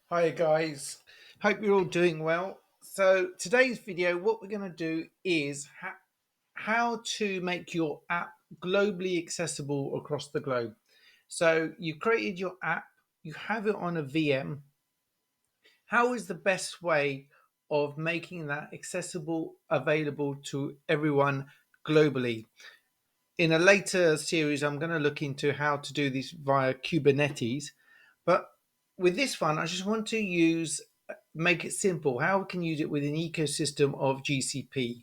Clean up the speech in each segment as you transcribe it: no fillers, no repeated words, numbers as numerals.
Hi guys, hope you're all doing well. So today's video, what we're going to do is how to make your app globally accessible across the globe. So you created your app, you have it on a VM. How is the best way of making that accessible, available to everyone globally? In a later series, I'm going to look into how to do this via Kubernetes. But with this one, I just want to make it simple. How we can use it with an ecosystem of GCP.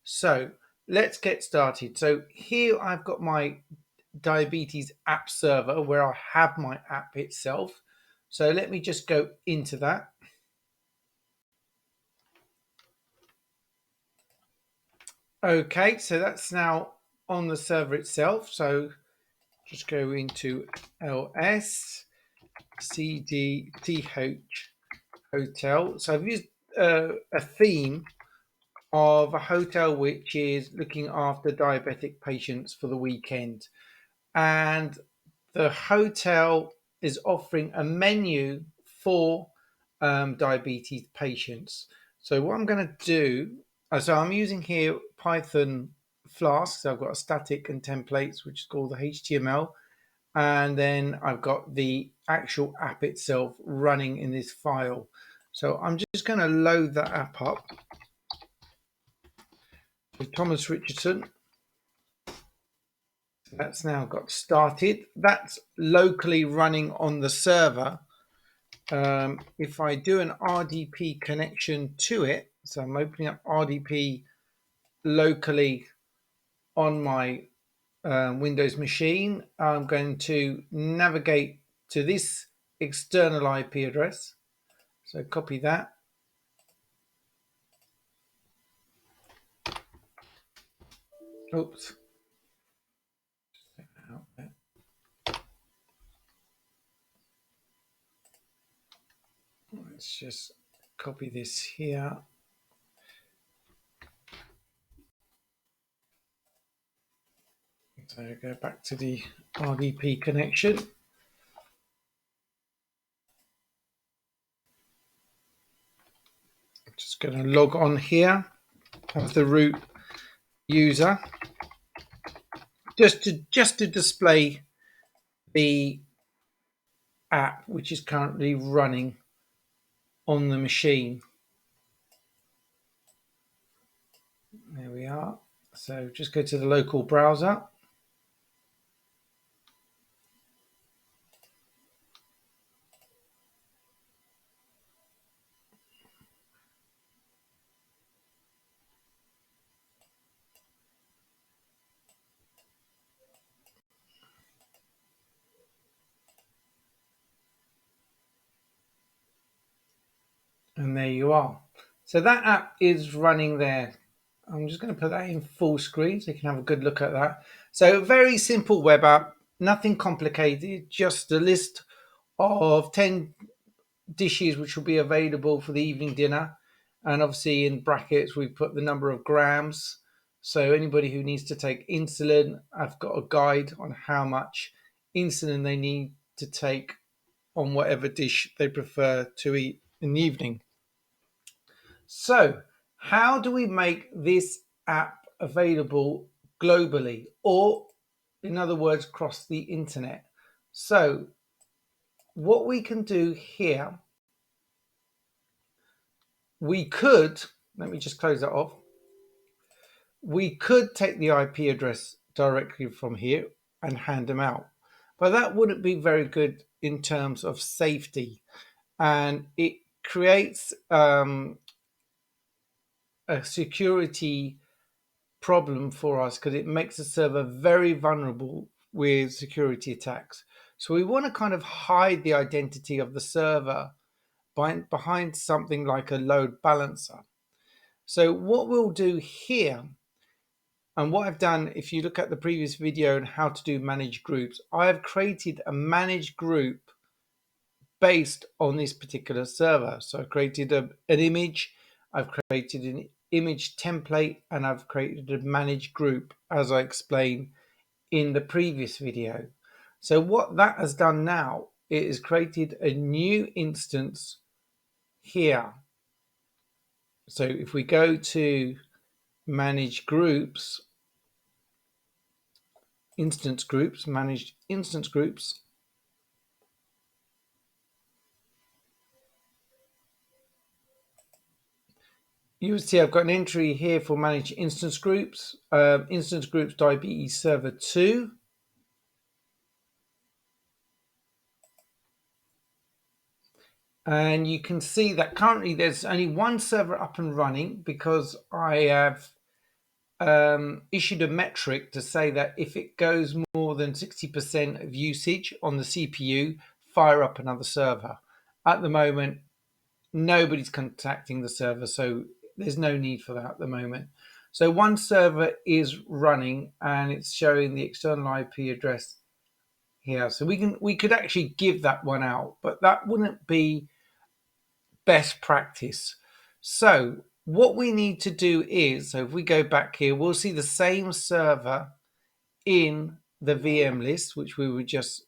So let's get started. So here I've got my diabetes app server where I have my app itself. So let me just go into that. Okay, so that's now on the server itself. So just go into ls cdth hotel. So I've used a theme of a hotel which is looking after diabetic patients for the weekend. And the hotel is offering a menu for diabetes patients. So what I'm going to do, so I'm using here Python Flask. So I've got a static and templates, which is called the HTML. And then I've got the actual app itself running in this file. So I'm just going to load that app up with Thomas Richardson. That's now got started. That's locally running on the server. If I do an RDP connection to it, so I'm opening up RDP locally on my Windows machine, I'm going to navigate to this external IP address. So copy that. Oops. Let's just copy this here. So go back to the RDP connection. Just going to log on here as the root user, just to display the app which is currently running on the machine. There we are. So just go to the local browser. And there you are. So that app is running there. I'm just going to put that in full screen so you can have a good look at that. So very simple web app, nothing complicated, just a list of 10 dishes which will be available for the evening dinner. And obviously in brackets, we put the number of grams. So anybody who needs to take insulin, I've got a guide on how much insulin they need to take on whatever dish they prefer to eat in the evening. So, how do we make this app available globally, or in other words, across the internet? So, what we can do here, we could, let me just close that off. We could take the IP address directly from here and hand them out, but that wouldn't be very good in terms of safety, and it creates a security problem for us because it makes the server very vulnerable with security attacks. So we want to kind of hide the identity of the server behind something like a load balancer. So what we'll do here, and what I've done, if you look at the previous video on how to do managed groups, I have created a managed group based on this particular server. So I've created an image, I've created an image template, and I've created a managed group as I explained in the previous video. So what that has done now, it has created a new instance here. So if we go to manage groups, instance groups, managed instance groups, you'll see I've got an entry here for manage instance groups, instance groups IBE server 2. And you can see that currently there's only one server up and running because I have issued a metric to say that if it goes more than 60% of usage on the CPU, fire up another server. At the moment, nobody's contacting the server, so there's no need for that at the moment. So one server is running and it's showing the external IP address here. So we could actually give that one out, but that wouldn't be best practice. So what we need to do is, so if we go back here, we'll see the same server in the VM list, which we were just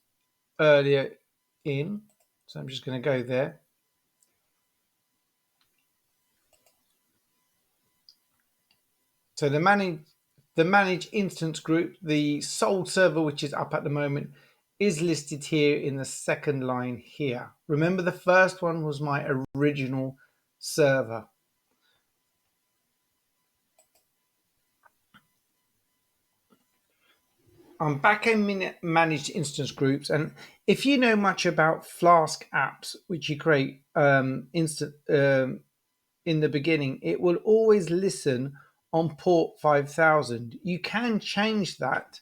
earlier in. So I'm just going to go there. So the manage instance group, the sole server which is up at the moment, is listed here in the second line here. Remember, the first one was my original server. I'm backend managed instance groups, and if you know much about Flask apps, which you create in the beginning, it will always listen on port 5000. You can change that,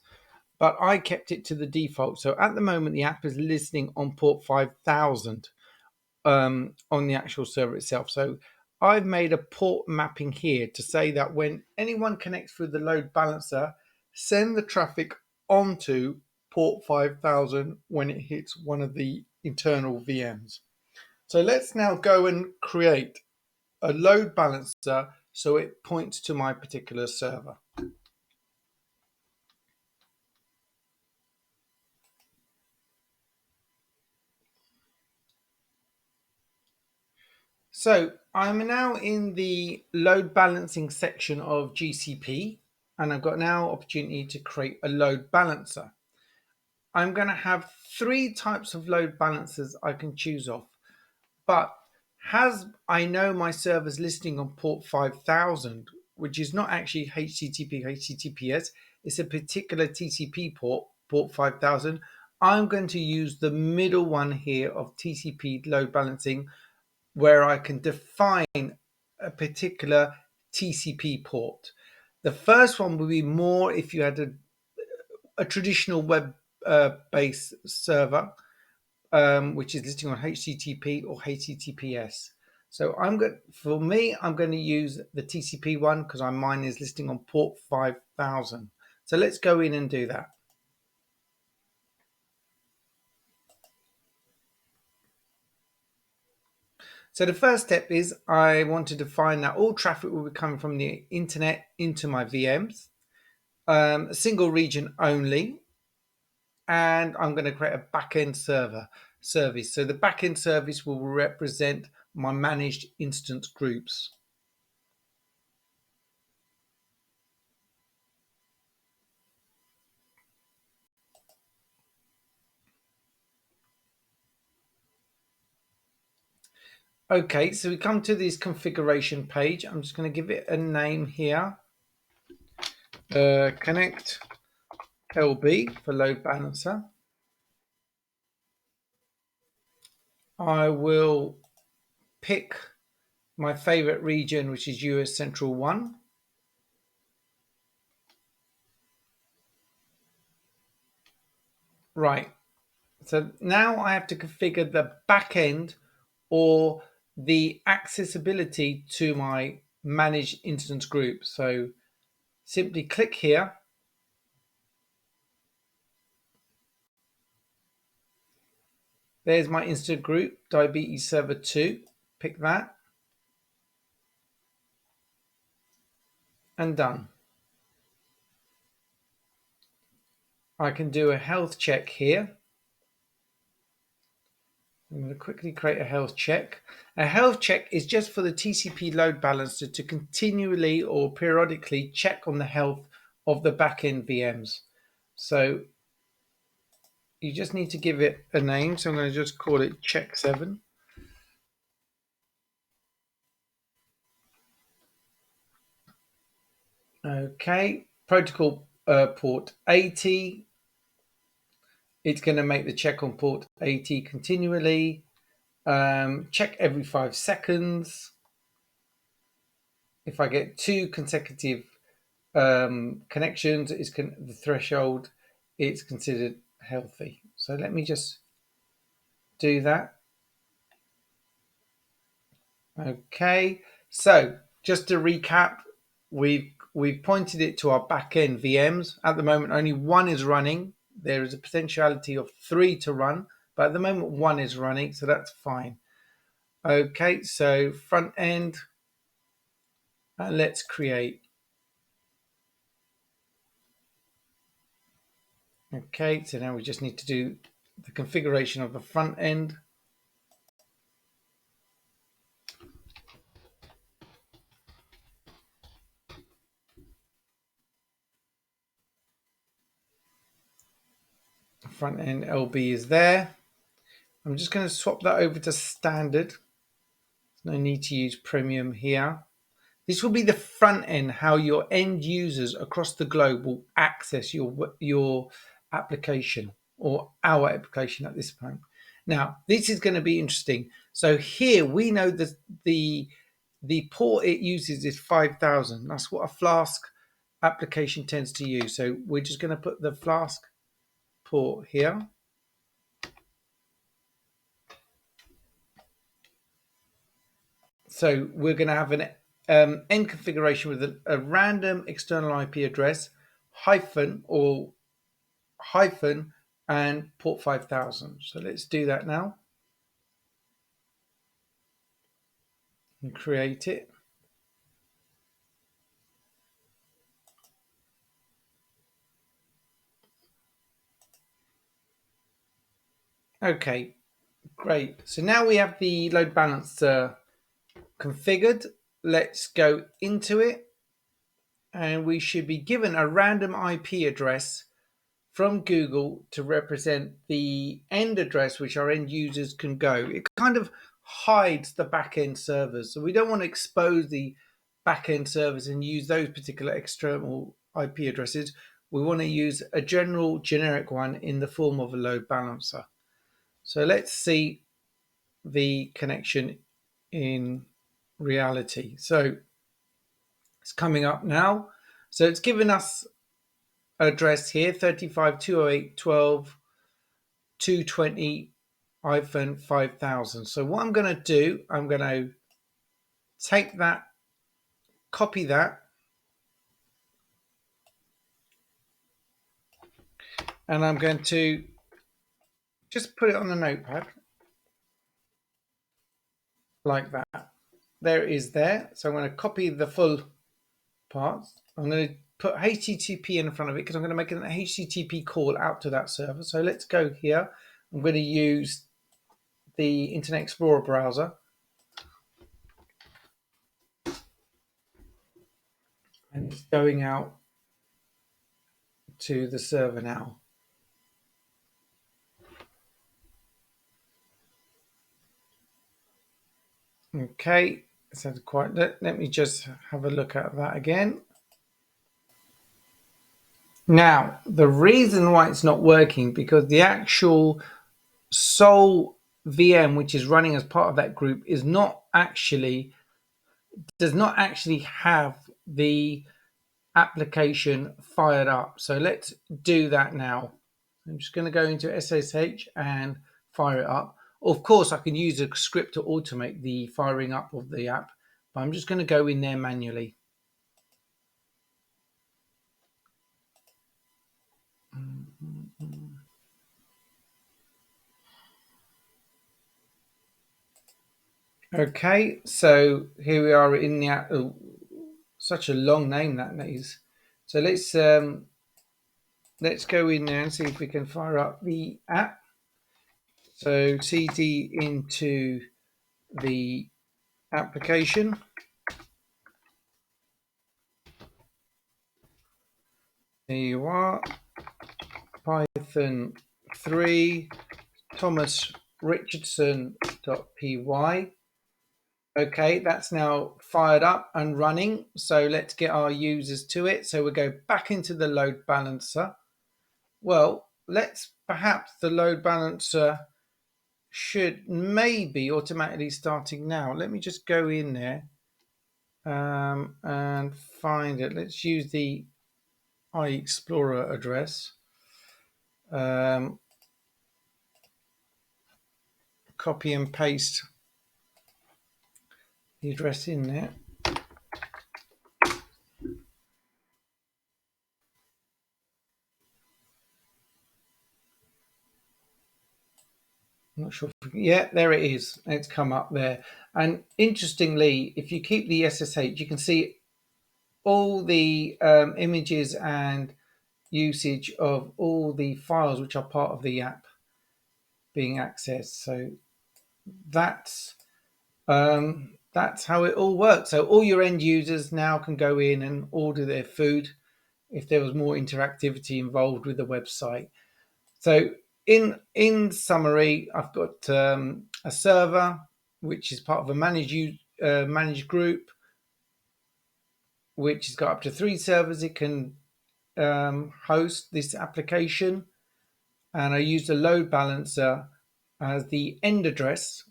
but I kept it to the default. So at the moment, the app is listening on port 5000 on the actual server itself. So I've made a port mapping here to say that when anyone connects through the load balancer, send the traffic onto port 5000 when it hits one of the internal VMs. So let's now go and create a load balancer so it points to my particular server. So I'm now in the load balancing section of GCP, and I've got now opportunity to create a load balancer. I'm going to have 3 types of load balancers I can choose off, but as I know my server's listing on port 5000, which is not actually HTTP, HTTPS, it's a particular TCP port 5000, I'm going to use the middle one here of TCP load balancing, where I can define a particular TCP port. The first one would be more if you had a traditional web based server, which is listing on HTTP or HTTPS. So I'm going to use the TCP one because mine is listing on port 5000. So let's go in and do that. So the first step is I want to define that all traffic will be coming from the internet into my VMs, a single region only, and I'm going to create a backend service. So the backend service will represent my managed instance groups. Okay, so we come to this configuration page. I'm just going to give it a name here. Connect LB for load balancer. I will pick my favorite region, which is US Central 1. Right. So now I have to configure the backend or the accessibility to my managed instance group. So simply click here. There's my instance group, Diabetes Server 2. Pick that. And done. I can do a health check here. I'm going to quickly create a health check. A health check is just for the TCP load balancer to continually or periodically check on the health of the backend VMs. So you just need to give it a name. So I'm going to just call it check 7. Okay, protocol port 80. It's going to make the check on port 80 continually. Check every 5 seconds. If I get 2 consecutive connections, the threshold, it's considered healthy. So let me just do that. Okay, so just to recap, we've pointed it to our backend VMs. At the moment, only 1 is running. There is a potentiality of 3 to run, but at the moment 1 is running, so that's fine. Okay, so front end, let's create. Okay, so now we just need to do the configuration of the front end. Front end LB is there. I'm just going to swap that over to standard. No need to use premium here. This will be the front end, how your end users across the globe will access your application or our application at this point. Now, this is going to be interesting. So here we know that the port it uses is 5,000. That's what a Flask application tends to use. So we're just going to put the Flask port here. So we're going to have an end configuration with a random external IP address, hyphen and port 5000. So let's do that now and create it. Okay, great. So now we have the load balancer configured. Let's go into it and we should be given a random IP address from Google to represent the end address which our end users can go. It kind of hides the backend servers. So we don't want to expose the backend servers and use those particular external IP addresses. We want to use a generic one in the form of a load balancer. So let's see the connection in reality. So it's coming up now. So it's given us address here 35.208.12.220-5000. So what I'm going to do, I'm going to take that, copy that, and I'm going to just put it on the notepad like that. There it is there. So I'm going to copy the full parts. I'm going to put HTTP in front of it because I'm going to make an HTTP call out to that server. So let's go here. I'm going to use the Internet Explorer browser. And it's going out to the server now. Okay, so quite. Let me just have a look at that again. Now, the reason why it's not working because the actual sole VM which is running as part of that group does not actually have the application fired up. So let's do that now. I'm just going to go into SSH and fire it up. Of course, I can use a script to automate the firing up of the app, but I'm just going to go in there manually. Okay, so here we are in the app. Oh, such a long name that is. So let's go in there and see if we can fire up the app. So cd into the application. There you are. Python 3 thomasrichardson.py. Okay, that's now fired up and running. So let's get our users to it. So we'll go back into the load balancer. Well, let's perhaps the load balancer should maybe automatically starting now. Let me just go in there and find it. Let's use the iExplorer address. Copy and paste the address in there. I'm not sure. Yeah, there it is. It's come up there. And interestingly, if you keep the SSH, you can see all the images and usage of all the files which are part of the app being accessed. So that's how it all works. So all your end users now can go in and order their food if there was more interactivity involved with the website. So in summary, I've got a server which is part of a managed group, which has got up to 3 servers. It can host this application, and I used a load balancer as the end address,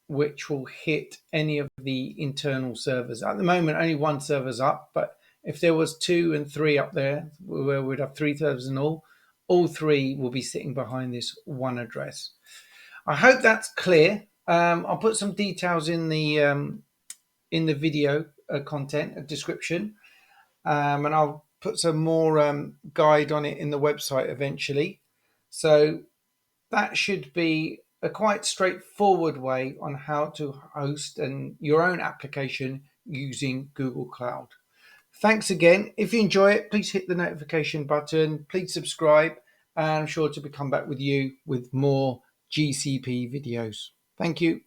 which will hit any of the internal servers. At the moment, only 1 server's up, but if there was 2 and 3 up there, where we'd have 3 servers in all 3 will be sitting behind this one address. I hope that's clear. I'll put some details in the video content description, and I'll put some more guide on it in the website eventually. So that should be a quite straightforward way on how to host your own application using Google Cloud. Thanks again. If you enjoy it, please hit the notification button. Please subscribe, and I'm sure to come back with you with more GCP videos. Thank you.